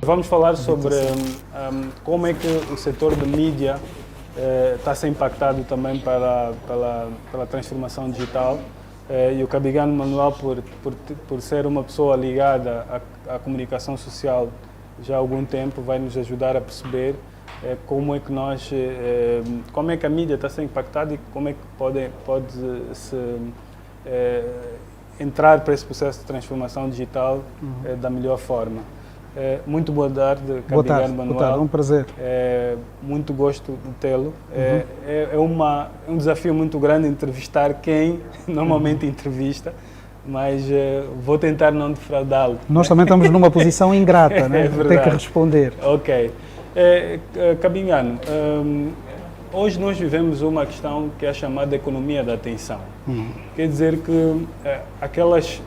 Vamos falar sobre como é que o setor de mídia está a ser impactado também pela transformação digital. E o Cabigano Manuel, por ser uma pessoa ligada à comunicação social já há algum tempo, vai nos ajudar a perceber como é que como é que a mídia está a ser impactada e como é que pode-se entrar para esse processo de transformação digital da melhor forma. Muito boa tarde, Cabigano Manuel. Boa tarde, um prazer. Muito gosto de tê-lo. É um desafio muito grande entrevistar quem normalmente entrevista, mas vou tentar não defraudá-lo. Nós também estamos numa posição ingrata, né? Ter que responder. Ok. Cabigano, hoje nós vivemos uma questão que é a chamada economia da atenção. Quer dizer que aquelas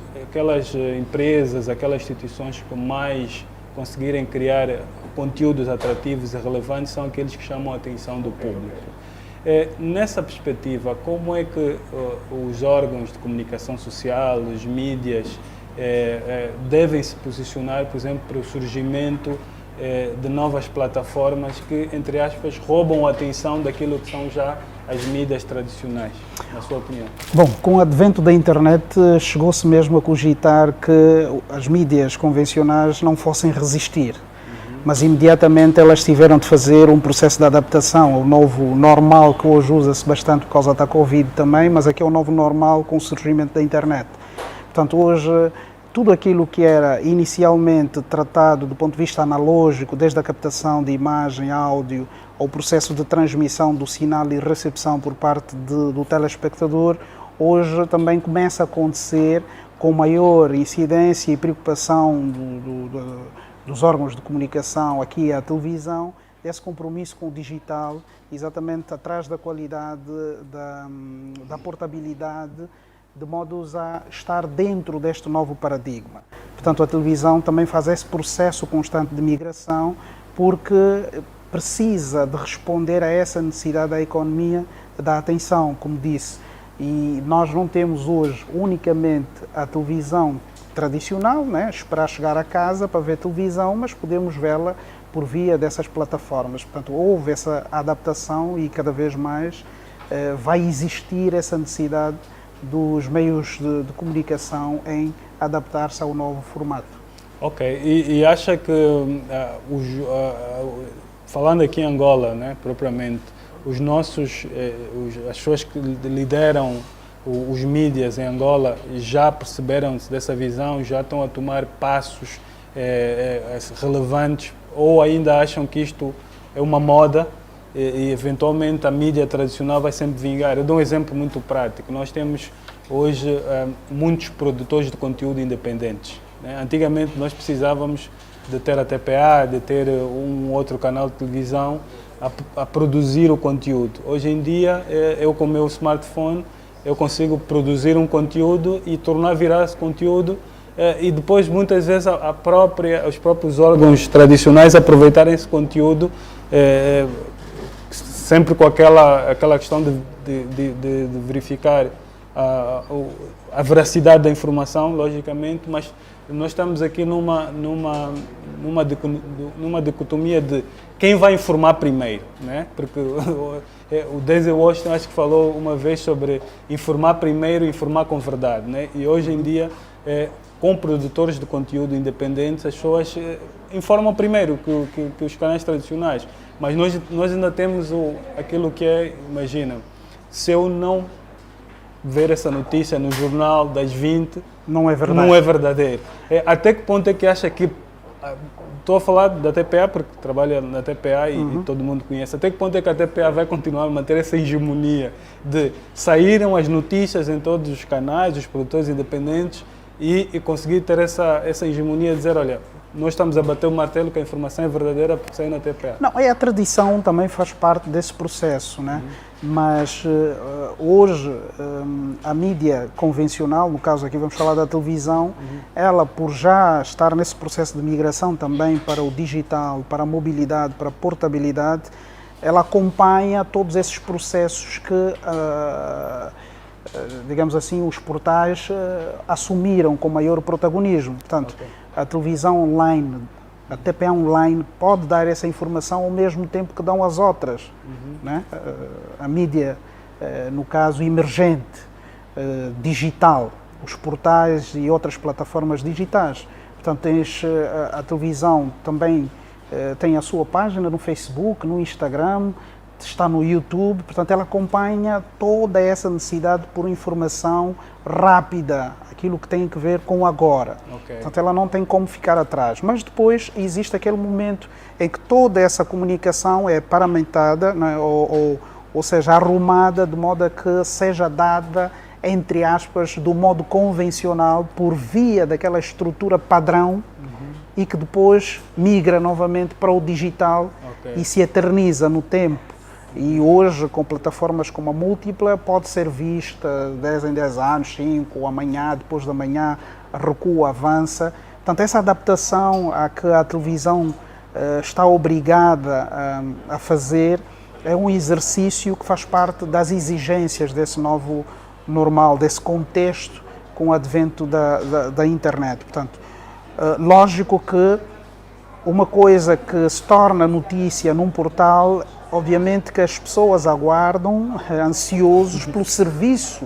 empresas, aquelas instituições que mais conseguirem criar conteúdos atrativos e relevantes são aqueles que chamam a atenção do público. Nessa perspectiva, como é que os órgãos de comunicação social, os mídias, devem se posicionar, por exemplo, para o surgimento de novas plataformas que, entre aspas, roubam a atenção daquilo que são já as mídias tradicionais, na sua opinião? Bom, com o advento da internet chegou-se mesmo a cogitar que as mídias convencionais não fossem resistir, mas imediatamente elas tiveram de fazer um processo de adaptação ao novo normal, que hoje usa-se bastante por causa da Covid também, mas aqui é o novo normal com o surgimento da internet. Portanto, hoje tudo aquilo que era inicialmente tratado do ponto de vista analógico, desde a captação de imagem, áudio, ao processo de transmissão do sinal e recepção por parte do telespectador, hoje também começa a acontecer com maior incidência e preocupação dos órgãos de comunicação, aqui a televisão, esse compromisso com o digital, exatamente atrás da qualidade, da portabilidade, de modo a estar dentro deste novo paradigma. Portanto, a televisão também faz esse processo constante de migração, porque precisa de responder a essa necessidade da economia da atenção, como disse. E nós não temos hoje unicamente a televisão tradicional, né? Esperar chegar a casa para ver televisão, mas podemos vê-la por via dessas plataformas. Portanto, houve essa adaptação e cada vez mais vai existir essa necessidade dos meios de comunicação em adaptar-se ao novo formato. Ok, e acha que, falando aqui em Angola, né, propriamente, as pessoas que lideram os mídias em Angola já perceberam-se dessa visão, já estão a tomar passos relevantes, ou ainda acham que isto é uma moda e eventualmente a mídia tradicional vai sempre vingar? Eu dou um exemplo muito prático. Nós temos hoje muitos produtores de conteúdo independentes, né? Antigamente nós precisávamos de ter a TPA, de ter um outro canal de televisão a produzir o conteúdo. Hoje em dia, eu com o meu smartphone, eu consigo produzir um conteúdo e tornar virar esse conteúdo e depois muitas vezes os próprios órgãos tradicionais aproveitarem esse conteúdo sempre com aquela questão de verificar a veracidade da informação, logicamente, mas nós estamos aqui numa dicotomia de quem vai informar primeiro, né? Porque o Denzel Washington acho que falou uma vez sobre informar primeiro e informar com verdade, né? E hoje em dia, com produtores de conteúdo independentes, as pessoas informam primeiro que os canais tradicionais. Mas nós ainda temos aquilo que imagina, se eu não ver essa notícia no jornal das 20, não é verdade. Não é verdadeiro. Até que ponto é que acha que... Estou a falar da TPA porque trabalha na TPA e todo mundo conhece. Até que ponto é que a TPA vai continuar a manter essa hegemonia de saíram as notícias em todos os canais, os produtores independentes e conseguir ter essa hegemonia de dizer, olha, nós estamos a bater o martelo que a informação é verdadeira porque saiu na TPA. Não, a tradição também faz parte desse processo, né? Mas hoje a mídia convencional, no caso aqui vamos falar da televisão, ela por já estar nesse processo de migração também para o digital, para a mobilidade, para a portabilidade, ela acompanha todos esses processos que, digamos assim, os portais assumiram com maior protagonismo. Portanto, a televisão online A TPA Online pode dar essa informação ao mesmo tempo que dão as outras. Né? A mídia, no caso, emergente, digital, os portais e outras plataformas digitais. Portanto, tens a televisão também tem a sua página no Facebook, no Instagram, está no YouTube, portanto ela acompanha toda essa necessidade por informação rápida, aquilo que tem a ver com o agora. Okay. Portanto ela não tem como ficar atrás. Mas depois existe aquele momento em que toda essa comunicação é paramentada, né, ou seja, arrumada de modo a que seja dada, entre aspas, do modo convencional, por via daquela estrutura padrão, e que depois migra novamente para o digital e se eterniza no tempo. E hoje, com plataformas como a Múltipla, pode ser vista 10 em 10 anos, 5, amanhã, depois da manhã, recua, avança. Portanto, essa adaptação a que a televisão está obrigada a fazer é um exercício que faz parte das exigências desse novo normal, desse contexto com o advento da internet. Portanto, lógico que uma coisa que se torna notícia num portal, obviamente que as pessoas aguardam, ansiosos pelo serviço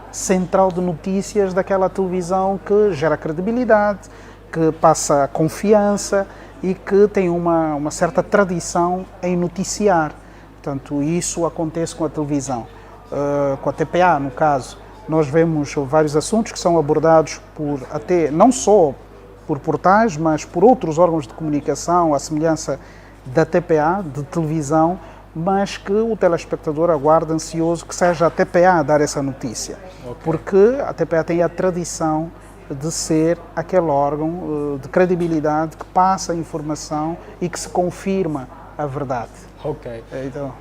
central de notícias daquela televisão que gera credibilidade, que passa confiança e que tem uma certa tradição em noticiar. Portanto, isso acontece com a televisão. Com a TPA, no caso, nós vemos vários assuntos que são abordados não só por portais, mas por outros órgãos de comunicação, à semelhança da TPA, de televisão, mas que o telespectador aguarda ansioso que seja a TPA a dar essa notícia. Porque a TPA tem a tradição de ser aquele órgão de credibilidade que passa a informação e que se confirma a verdade. Ok. Então,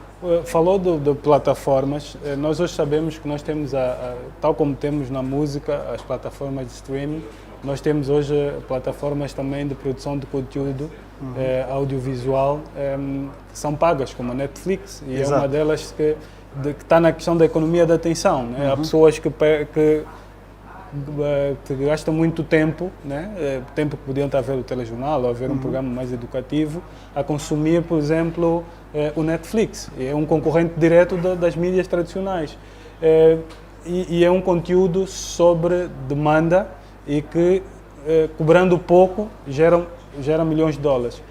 falou de plataformas. Nós hoje sabemos que nós temos, tal como temos na música, as plataformas de streaming, nós temos hoje plataformas também de produção de conteúdo audiovisual que são pagas, como a Netflix, e é uma delas que está na questão da economia da atenção. Né? Há pessoas que gastam muito tempo, né? Tempo que podiam estar a ver o telejornal ou a ver um programa mais educativo, a consumir, por exemplo, o Netflix. É um concorrente direto das mídias tradicionais. E é um conteúdo sobre demanda e que, cobrando pouco, gera milhões de dólares.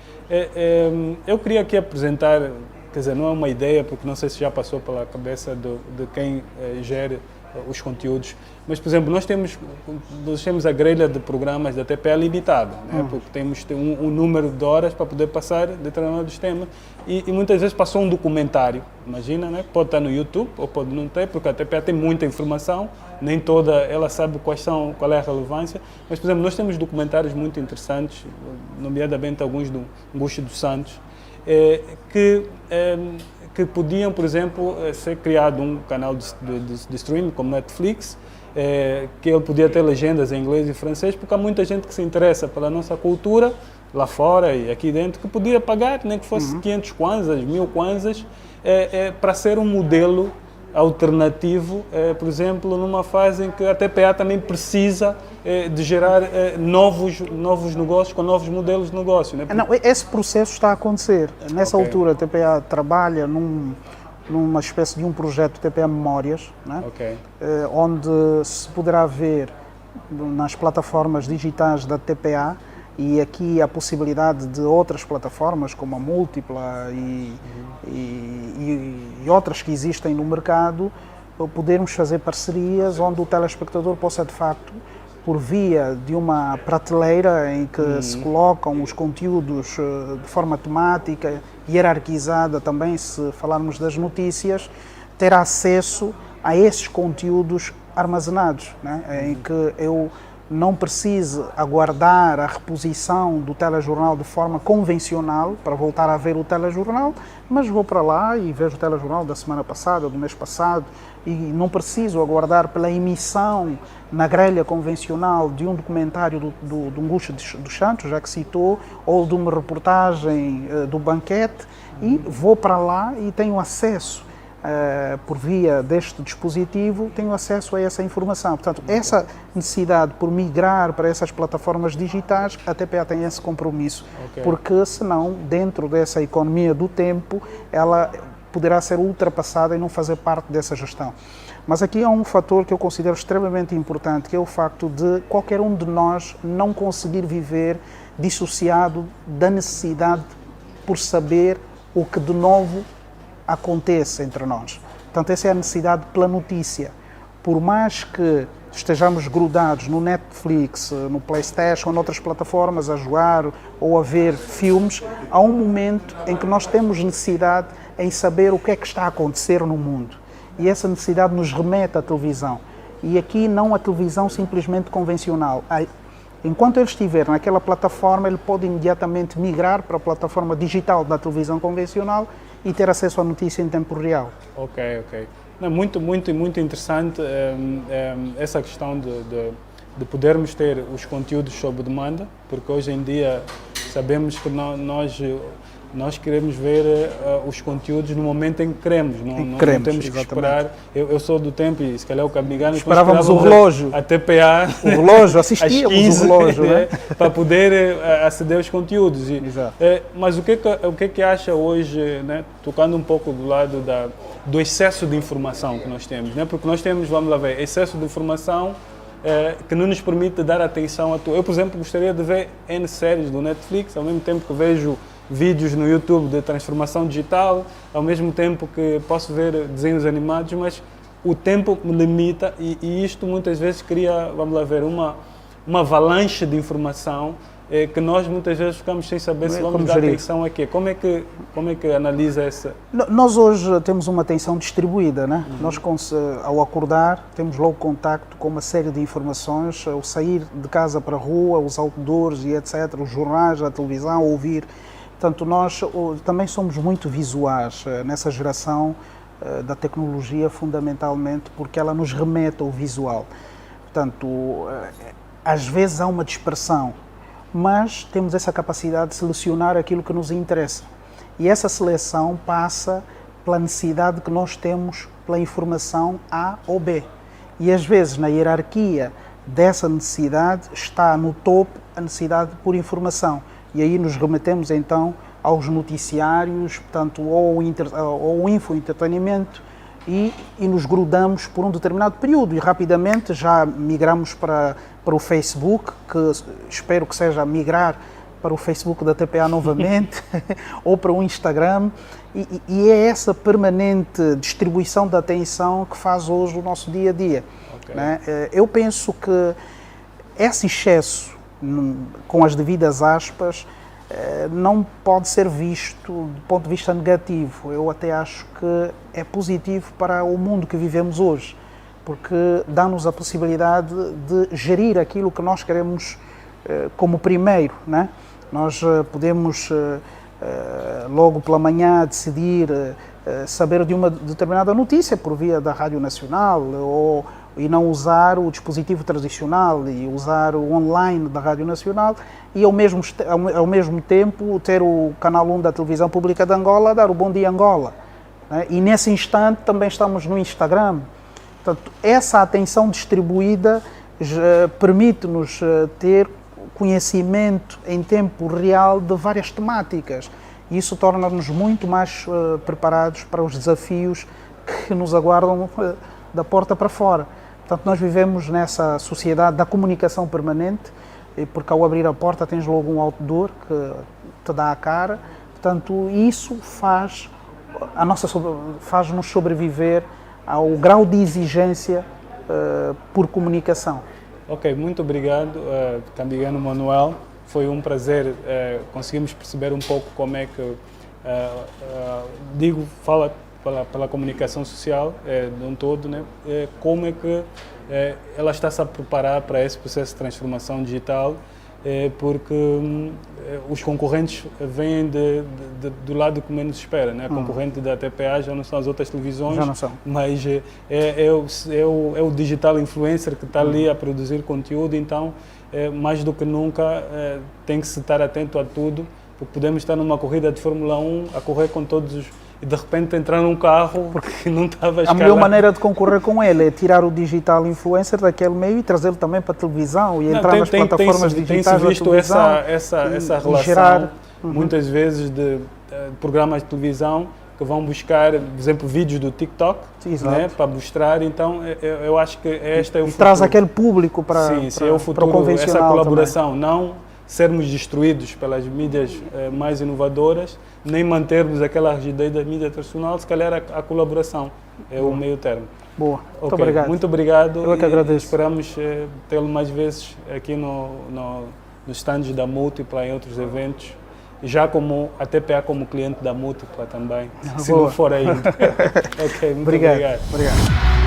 Eu queria aqui apresentar, quer dizer, não é uma ideia, porque não sei se já passou pela cabeça de quem gere os conteúdos, mas, por exemplo, nós temos a grelha de programas da TPA limitada, né? Porque temos um número de horas para poder passar determinados temas e muitas vezes passou um documentário, imagina, né? Pode estar no YouTube ou pode não ter, porque a TPA tem muita informação, nem toda ela sabe qual é a relevância, mas, por exemplo, nós temos documentários muito interessantes, nomeadamente alguns do Augusto dos Santos, que podiam, por exemplo, ser criado um canal de streaming como Netflix, que ele podia ter legendas em inglês e francês, porque há muita gente que se interessa pela nossa cultura, lá fora e aqui dentro, que podia pagar, nem que fosse 500 kwanzas, 1000 kwanzas, para ser um modelo alternativo, por exemplo, numa fase em que a TPA também precisa de gerar novos negócios, com novos modelos de negócio. Né? Não, esse processo está a acontecer. Nessa altura, a TPA trabalha numa espécie de um projeto TPA Memórias, né? Onde se poderá ver nas plataformas digitais da TPA, e aqui a possibilidade de outras plataformas como a Múltipla e outras que existem no mercado, podermos fazer parcerias onde o telespectador possa, de facto, por via de uma prateleira em que se colocam os conteúdos de forma temática, hierarquizada também, se falarmos das notícias, ter acesso a esses conteúdos armazenados, né? Em que eu não precise aguardar a reposição do telejornal de forma convencional para voltar a ver o telejornal, mas vou para lá e vejo o telejornal da semana passada, do mês passado, e não preciso aguardar pela emissão na grelha convencional de um documentário do Augusto dos Santos, já que citou, ou de uma reportagem do Banquete, e vou para lá e tenho acesso por via deste dispositivo, tenho acesso a essa informação. Portanto, essa necessidade por migrar para essas plataformas digitais, a TPA tem esse compromisso, porque senão, dentro dessa economia do tempo, ela poderá ser ultrapassada e não fazer parte dessa gestão. Mas aqui há um fator que eu considero extremamente importante, que é o facto de qualquer um de nós não conseguir viver dissociado da necessidade por saber o que de novo acontece entre nós. Portanto, essa é a necessidade pela notícia. Por mais que estejamos grudados no Netflix, no PlayStation ou noutras plataformas a jogar ou a ver filmes, há um momento em que nós temos necessidade em saber o que é que está a acontecer no mundo. E essa necessidade nos remete à televisão. E aqui não a televisão simplesmente convencional. Enquanto ele estiver naquela plataforma, ele pode imediatamente migrar para a plataforma digital da televisão convencional e ter acesso à notícia em tempo real. Ok. Não, muito interessante essa questão de podermos ter os conteúdos sob demanda, porque hoje em dia sabemos que nós queremos ver os conteúdos no momento em que queremos, não temos que esperar. Eu sou do tempo, e se calhar o Cabigano, esperávamos o relógio. A TPA, o relógio, assistíamos 15, o relógio, né? Para poder aceder aos conteúdos. Exato. Mas o que acha hoje, né, tocando um pouco do lado do excesso de informação que nós temos, né? Porque nós temos, vamos lá ver, excesso de informação que não nos permite dar atenção a tudo. Eu, por exemplo, gostaria de ver N séries do Netflix, ao mesmo tempo que vejo vídeos no YouTube de transformação digital, ao mesmo tempo que posso ver desenhos animados, mas o tempo me limita e isto muitas vezes cria, vamos lá ver, uma avalanche de informação que nós muitas vezes ficamos sem saber se vamos dar atenção a quê. Como é que analisa essa? Nós hoje temos uma atenção distribuída, né? Nós, ao acordar, temos logo contacto com uma série de informações, ao sair de casa para a rua, os outdoors e etc., os jornais, a televisão, ouvir. Portanto, nós também somos muito visuais nessa geração da tecnologia, fundamentalmente porque ela nos remete ao visual. Portanto, às vezes há uma dispersão, mas temos essa capacidade de selecionar aquilo que nos interessa. E essa seleção passa pela necessidade que nós temos pela informação A ou B. E às vezes, na hierarquia dessa necessidade, está no topo a necessidade por informação. E aí nos remetemos então aos noticiários, portanto, ao infoentretenimento e nos grudamos por um determinado período e rapidamente já migramos para o Facebook, que espero que seja migrar para o Facebook da TPA novamente, ou para o Instagram, e é essa permanente distribuição da atenção que faz hoje o nosso dia a dia. Né? Eu penso que esse excesso, com as devidas aspas, não pode ser visto do ponto de vista negativo. Eu até acho que é positivo para o mundo que vivemos hoje, porque dá-nos a possibilidade de gerir aquilo que nós queremos como primeiro, né? Nós podemos logo pela manhã decidir saber de uma determinada notícia por via da Rádio Nacional e não usar o dispositivo tradicional e usar o online da Rádio Nacional e ao mesmo tempo ter o canal 1 da televisão pública de Angola a dar o Bom Dia Angola, né? E nesse instante também estamos no Instagram. Portanto, essa atenção distribuída permite-nos ter conhecimento em tempo real de várias temáticas e isso torna-nos muito mais preparados para os desafios que nos aguardam da porta para fora. Portanto, nós vivemos nessa sociedade da comunicação permanente, porque ao abrir a porta tens logo um outdoor que te dá a cara. Portanto, isso faz-nos sobreviver ao grau de exigência por comunicação. Ok, muito obrigado, Cabigano Manuel. Foi um prazer, conseguimos perceber um pouco como é que, fala pela comunicação social de um todo, né? Como é que ela está-se a preparar para esse processo de transformação digital, porque os concorrentes vêm do lado que menos espera, né? A concorrente da TPA já não são as outras televisões, já não são. Mas é o digital influencer que está ali a produzir conteúdo, então mais do que nunca tem que se estar atento a tudo, porque podemos estar numa corrida de Fórmula 1 a correr com todos e de repente entrar num carro porque não estava A escalado. melhor maneira de concorrer com ele é tirar o digital influencer daquele meio e trazê-lo também para a televisão e entrar nas plataformas digitais Tem-se da visto televisão essa e relação, gerar muitas vezes, de programas de televisão que vão buscar, por exemplo, vídeos do TikTok, Exato. né, para mostrar. Então, eu acho que este é o e futuro. traz aquele público para, Sim, para, é o para futuro, o convencional essa colaboração. também. Não sermos destruídos pelas mídias mais inovadoras, nem mantermos aquela rigidez da mídia tradicional, se calhar a colaboração é o meio termo. Boa, muito Ok, obrigado. Muito obrigado. Eu é que e agradeço. Esperamos tê-lo mais vezes aqui nos stands da Múltipla, em outros eventos. Já como a TPA como cliente da Múltipla também, se Boa. não for ainda. Ok, muito Obrigado. obrigado. Obrigado.